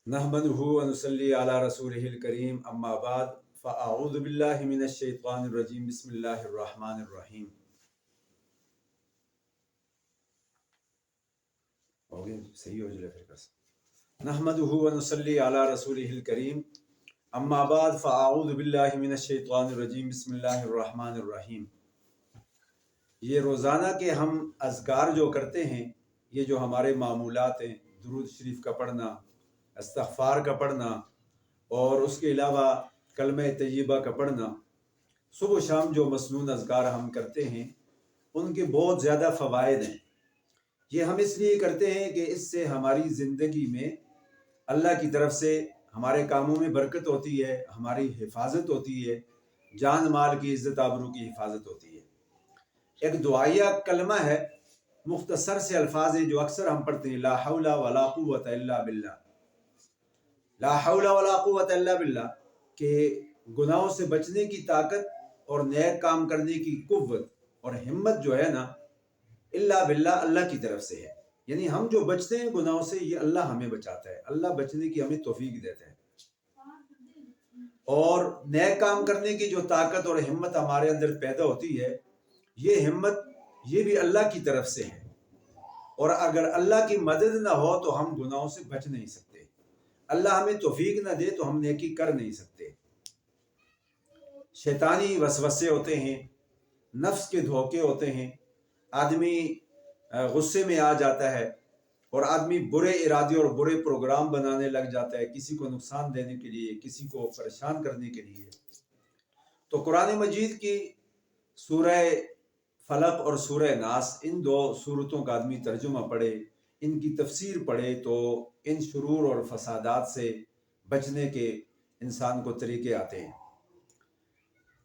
नहमदुहु व नुसल्ली अला रसूलिहिल करीम अम्मा बाद फ़अऊज़ु बिल्लाहि मिनश शैतानिर रजीम बिस्मिल्लाहिर रहमानिर रहीम। हो गया, सही हो जाए फिर कस। नहमदुहु व नुसल्ली अला रसूलिहिल करीम अम्मा बाद फ़अऊज़ु बिल्लाहि मिनश शैतानिर रजीम बिस्मिल्लाहिर रहमानिर रहीम। ये रोज़ाना के हम अज़कार जो करते हैं, ये जो हमारे मामूलात हैं, दुरूद शरीफ का पढ़ना, इस्तिग़फ़ार का पढ़ना और उसके अलावा कलमे तय्यबा का पढ़ना, सुबह शाम जो मसनून अज़कार हम करते हैं उनके बहुत ज़्यादा फ़वाइद हैं। ये हम इसलिए करते हैं कि इससे हमारी ज़िंदगी में अल्लाह की तरफ से हमारे कामों में बरकत होती है, हमारी हिफाजत होती है, जान माल की इज़्ज़त आबरू की हिफाजत होती है। एक दुआया कलमा है, मुख्तसर से अल्फाज हैं जो अक्सर हम पढ़ते हैं, ला हौला वला कुव्वत इल्ला बिल्लाह। ला हौला वला कुव्वत इल्ला बिल्लाह के गुनाहों से बचने की ताकत और नेक काम करने की कुव्वत और हिम्मत जो है ना, इल्ला बिल्लाह, अल्लाह की तरफ से है। यानी हम जो बचते हैं गुनाहों से, ये अल्लाह हमें बचाता है, अल्लाह बचने की हमें तौफीक देता है। और नेक काम करने की जो ताकत और हिम्मत हमारे अंदर पैदा होती है, ये हिम्मत ये भी अल्लाह की तरफ से है। और अगर अल्लाह की मदद ना हो तो हम गुनाहों से बच नहीं सकते, अल्लाह हमें तौफीक ना दे तो हम नेकी कर नहीं सकते। शैतानी वसवसे होते हैं, नफ्स के धोखे होते हैं, आदमी गुस्से में आ जाता है और आदमी बुरे इरादे और बुरे प्रोग्राम बनाने लग जाता है, किसी को नुकसान देने के लिए, किसी को परेशान करने के लिए। तो कुरान मजीद की सूरह फलक और सूरह नास, इन दो सूरतों का आदमी तर्जुमा पढ़े, इनकी तफसीर पढ़े तो इन शुरूर और फसादात से बचने के इंसान को तरीके आते हैं।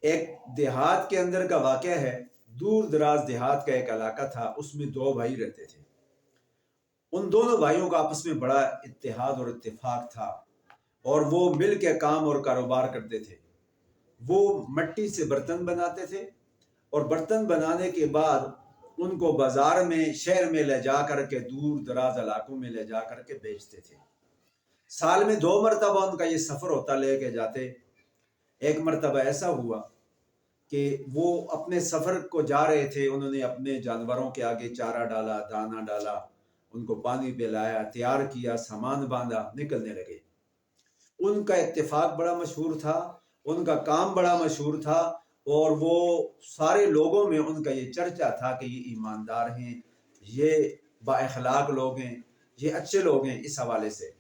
एक देहात के अंदर का वाक़या है, दूर दराज देहात का एक इलाका था, उसमें दो भाई रहते थे। उन दोनों भाइयों का आपस में बड़ा इत्तेहाद और इत्तेफाक था और वो मिल के काम और कारोबार करते थे। वो मिट्टी से बर्तन बनाते थे और बर्तन बनाने के बाद उनको बाजार में, शहर में ले जा करके, दूर दराज इलाकों में ले जा करके बेचते थे। साल में 2 मरतबा उनका ये सफ़र होता, लेके जाते। एक मरतबा ऐसा हुआ कि वो अपने सफ़र को जा रहे थे, उन्होंने अपने जानवरों के आगे चारा डाला, दाना डाला, उनको पानी पिलाया, तैयार किया, सामान बांधा, निकलने लगे। उनका इत्तेफाक बड़ा मशहूर था, उनका काम बड़ा मशहूर था और वो सारे लोगों में उनका ये चर्चा था कि ये ईमानदार हैं, ये बाअखलाक लोग हैं, ये अच्छे लोग हैं। इस हवाले से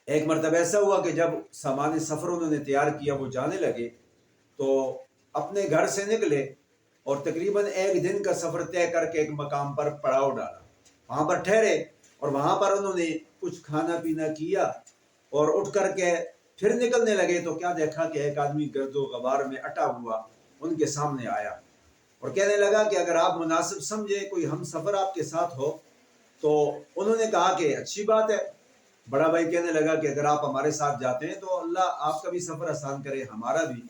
एक मरतबा ऐसा हुआ कि जब सामान सफ़र उन्होंने तैयार किया, वो जाने लगे तो अपने घर से निकले और तकरीबन 1 दिन का सफ़र तय करके एक मकाम पर पड़ाव डाला, वहाँ पर ठहरे और वहाँ पर उन्होंने कुछ खाना पीना किया और उठ करके फिर निकलने लगे तो क्या देखा कि एक आदमी गर्दो गबार में अटा हुआ उनके सामने आया और कहने लगा कि अगर आप मुनासिब समझे कोई हम सफ़र आपके साथ हो। तो उन्होंने कहा कि अच्छी बात है। बड़ा भाई कहने लगा कि अगर आप हमारे साथ जाते हैं तो अल्लाह आपका भी सफ़र आसान करे, हमारा भी।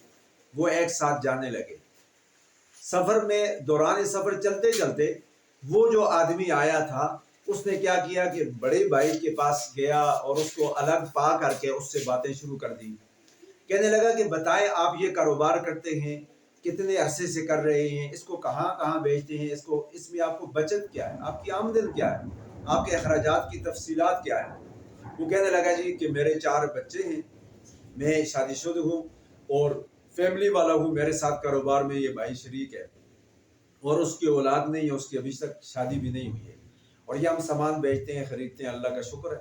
वो एक साथ जाने लगे। सफ़र में दौरान सफ़र चलते चलते वो जो आदमी आया था उसने क्या किया कि बड़े भाई के पास गया और उसको अलग पा करके उससे बातें शुरू कर दी। कहने लगा कि बताएं, आप ये कारोबार करते हैं, कितने अरसे से कर रहे हैं, इसको कहाँ कहाँ बेचते हैं, इसको इसमें आपको बचत क्या है, आपकी आमदन क्या है, आपके अखराजात की तफसीलात क्या है। वो कहने लगा जी कि मेरे 4 बच्चे हैं, मैं शादीशुदा हूँ और फैमिली वाला हूँ, मेरे साथ कारोबार में ये भाई शरीक है और उसकी औलाद नहीं है, उसकी अभी तक शादी भी नहीं हुई है और ये हम सामान बेचते हैं, ख़रीदते हैं, अल्लाह का शुक्र है।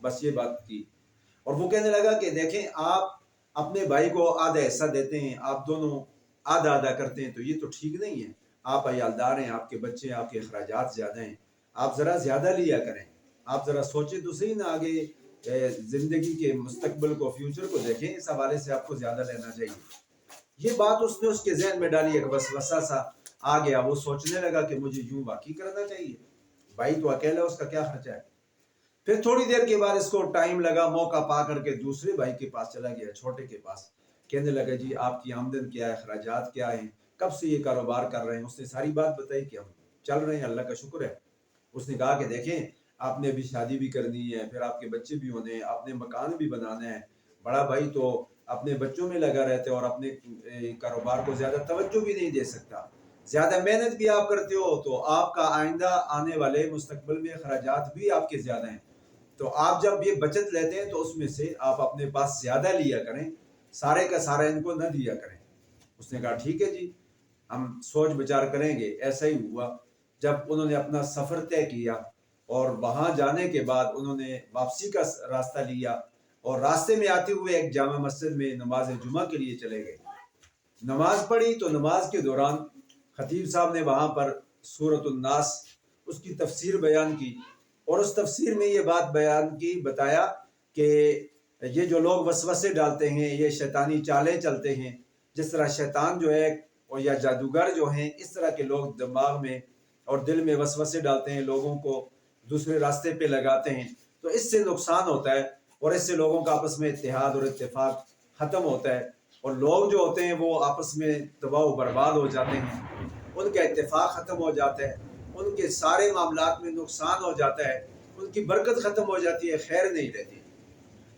बस ये बात की। और वो कहने लगा कि देखें, आप अपने भाई को आधा हिस्सा देते हैं, आप दोनों आधा आधा करते हैं, तो ये तो ठीक नहीं है। आप अयालदार हैं, आपके बच्चे हैं, आपके अखराजात ज़्यादा हैं, आप ज़रा ज़्यादा लिया करें। आप ज़रा सोचें तो सही ना, आगे ज़िंदगी के मुस्तकबिल को, फ्यूचर को देखें। इस हवाले से आपको ज़्यादा लेना चाहिए। ये बात उसने उसके जहन में डाली, एक वसवसा सा आ गया। वो सोचने लगा कि मुझे यूं वाकई करना चाहिए, भाई तो अकेला, उसका क्या खर्चा है। फिर थोड़ी देर के बाद इसको टाइम लगा, मौका पा करके दूसरे भाई के पास चला गया, छोटे के पास। कहने लगा जी आपकी आमदन क्या है, अखराजात क्या है, कब से ये कारोबार कर रहे हैं। उसने सारी बात बताई कि हम चल रहे हैं, अल्लाह का शुक्र है। उसने कहा कि देखें, آپ نے ابھی شادی بھی کرنی ہے، پھر آپ کے بچے بھی ہونے ہیں، آپ نے مکان بھی بنانا ہے، بڑا بھائی تو اپنے بچوں میں لگا رہتے اور اپنے کاروبار کو زیادہ توجہ بھی نہیں دے سکتا، زیادہ محنت بھی آپ کرتے ہو تو آپ کا آئندہ آنے والے مستقبل میں اخراجات بھی آپ کے زیادہ ہیں، تو آپ جب یہ بچت لیتے ہیں تو اس میں سے آپ اپنے پاس زیادہ لیا کریں، سارے کا سارا ان کو نہ دیا کریں۔ اس نے کہا ٹھیک ہے جی، ہم سوچ بچار کریں گے۔ ایسا ہی ہوا، جب انہوں نے اپنا سفر طے کیا اور وہاں جانے کے بعد انہوں نے واپسی کا راستہ لیا اور راستے میں آتے ہوئے ایک جامع مسجد میں نماز جمعہ کے لیے چلے گئے۔ نماز پڑھی تو نماز کے دوران خطیب صاحب نے وہاں پر سورۃ الناس اس کی تفسیر بیان کی، اور اس تفسیر میں یہ بات بیان کی، بتایا کہ یہ جو لوگ وسوسے ڈالتے ہیں، یہ شیطانی چالیں چلتے ہیں، جس طرح شیطان جو ہے اور یا جادوگر جو ہیں، اس طرح کے لوگ دماغ میں اور دل میں وسوسے ڈالتے ہیں، لوگوں کو دوسرے راستے پہ لگاتے ہیں، تو اس سے نقصان ہوتا ہے اور اس سے لوگوں کا آپس میں اتحاد اور اتفاق ختم ہوتا ہے، اور لوگ جو ہوتے ہیں وہ آپس میں تباہ و برباد ہو جاتے ہیں، ان کا اتفاق ختم ہو جاتا ہے، ان کے سارے معاملات میں نقصان ہو جاتا ہے، ان کی برکت ختم ہو جاتی ہے، خیر نہیں رہتی۔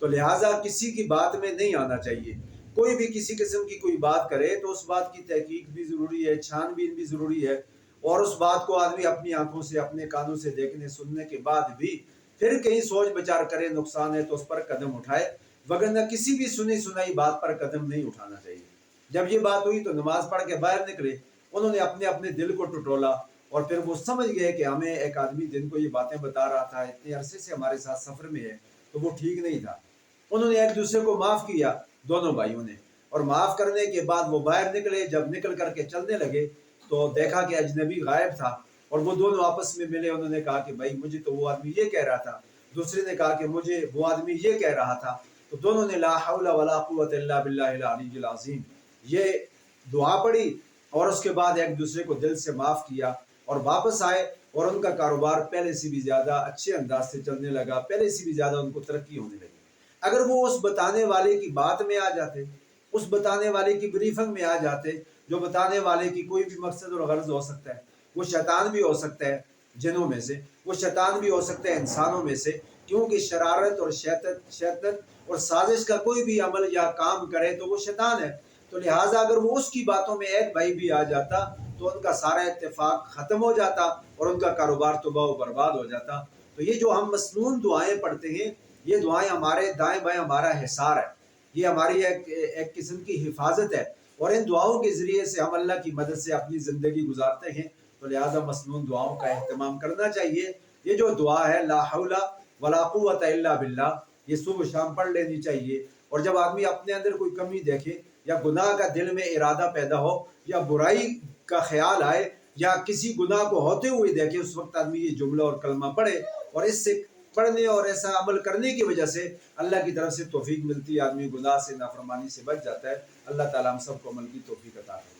تو لہٰذا کسی کی بات میں نہیں آنا چاہیے، کوئی بھی کسی قسم کی کوئی بات کرے تو اس بات کی تحقیق بھی ضروری ہے، چھان بین بھی ضروری ہے، اور اس بات کو آدمی اپنی آنکھوں سے اپنے کانوں سے دیکھنے سننے کے بعد بھی پھر کہیں سوچ بچار کرے، نقصان ہے تو اس پر قدم اٹھائے، وگرنہ کسی بھی سنی سنائی بات پر قدم نہیں اٹھانا چاہیے۔ جب یہ بات ہوئی تو نماز پڑھ کے باہر نکلے، انہوں نے اپنے اپنے دل کو ٹٹولا، اور پھر وہ سمجھ گئے کہ ہمیں ایک آدمی جن کو یہ باتیں بتا رہا تھا اتنے عرصے سے ہمارے ساتھ سفر میں ہے تو وہ ٹھیک نہیں تھا۔ انہوں نے ایک دوسرے کو معاف کیا، دونوں بھائیوں نے، اور معاف کرنے کے بعد وہ باہر نکلے، جب نکل کر کے چلنے لگے تو دیکھا کہ اجنبی غائب تھا، اور وہ دونوں آپس میں ملے، انہوں نے کہا کہ بھائی مجھے تو وہ آدمی یہ کہہ رہا تھا، دوسرے نے کہا کہ مجھے وہ آدمی یہ کہہ رہا تھا، تو دونوں نے لا حول ولا قوت الا باللہ العلی العظیم یہ دعا پڑھی، اور اس کے بعد ایک دوسرے کو دل سے معاف کیا اور واپس آئے، اور ان کا کاروبار پہلے سے بھی زیادہ اچھے انداز سے چلنے لگا، پہلے سے بھی زیادہ ان کو ترقی ہونے لگی۔ اگر وہ اس بتانے والے کی بات میں آ جاتے، اس بتانے والے کی بریفنگ میں آ جاتے، جو بتانے والے کی کوئی بھی مقصد اور غرض ہو سکتا ہے، وہ شیطان بھی ہو سکتا ہے جنوں میں سے، وہ شیطان بھی ہو سکتا ہے انسانوں میں سے، کیونکہ شرارت اور شیطنت اور سازش کا کوئی بھی عمل یا کام کرے تو وہ شیطان ہے، تو لہٰذا اگر وہ اس کی باتوں میں ایک بھائی بھی آ جاتا تو ان کا سارا اتفاق ختم ہو جاتا اور ان کا کاروبار تباہ و برباد ہو جاتا۔ تو یہ جو ہم مسنون دعائیں پڑھتے ہیں، یہ دعائیں ہمارے دائیں بائیں ہمارا حصار ہے، یہ ہماری ایک قسم کی حفاظت ہے، اور ان دعاؤں کے ذریعے سے ہم اللہ کی مدد سے اپنی زندگی گزارتے ہیں، تو لہٰذا مسنون دعاؤں کا اہتمام کرنا چاہیے۔ یہ جو دعا ہے لا حول ولا قوت الا باللہ، یہ صبح شام پڑھ لینی چاہیے، اور جب آدمی اپنے اندر کوئی کمی دیکھے یا گناہ کا دل میں ارادہ پیدا ہو یا برائی کا خیال آئے یا کسی گناہ کو ہوتے ہوئے دیکھے، اس وقت آدمی یہ جملہ اور کلمہ پڑھے، اور اس سے پڑھنے اور ایسا عمل کرنے کی وجہ سے اللہ کی طرف سے توفیق ملتی ہے، آدمی گناہ سے نافرمانی سے بچ جاتا ہے۔ اللہ تعالیٰ ہم سب کو عمل کی توفیق عطا کرے۔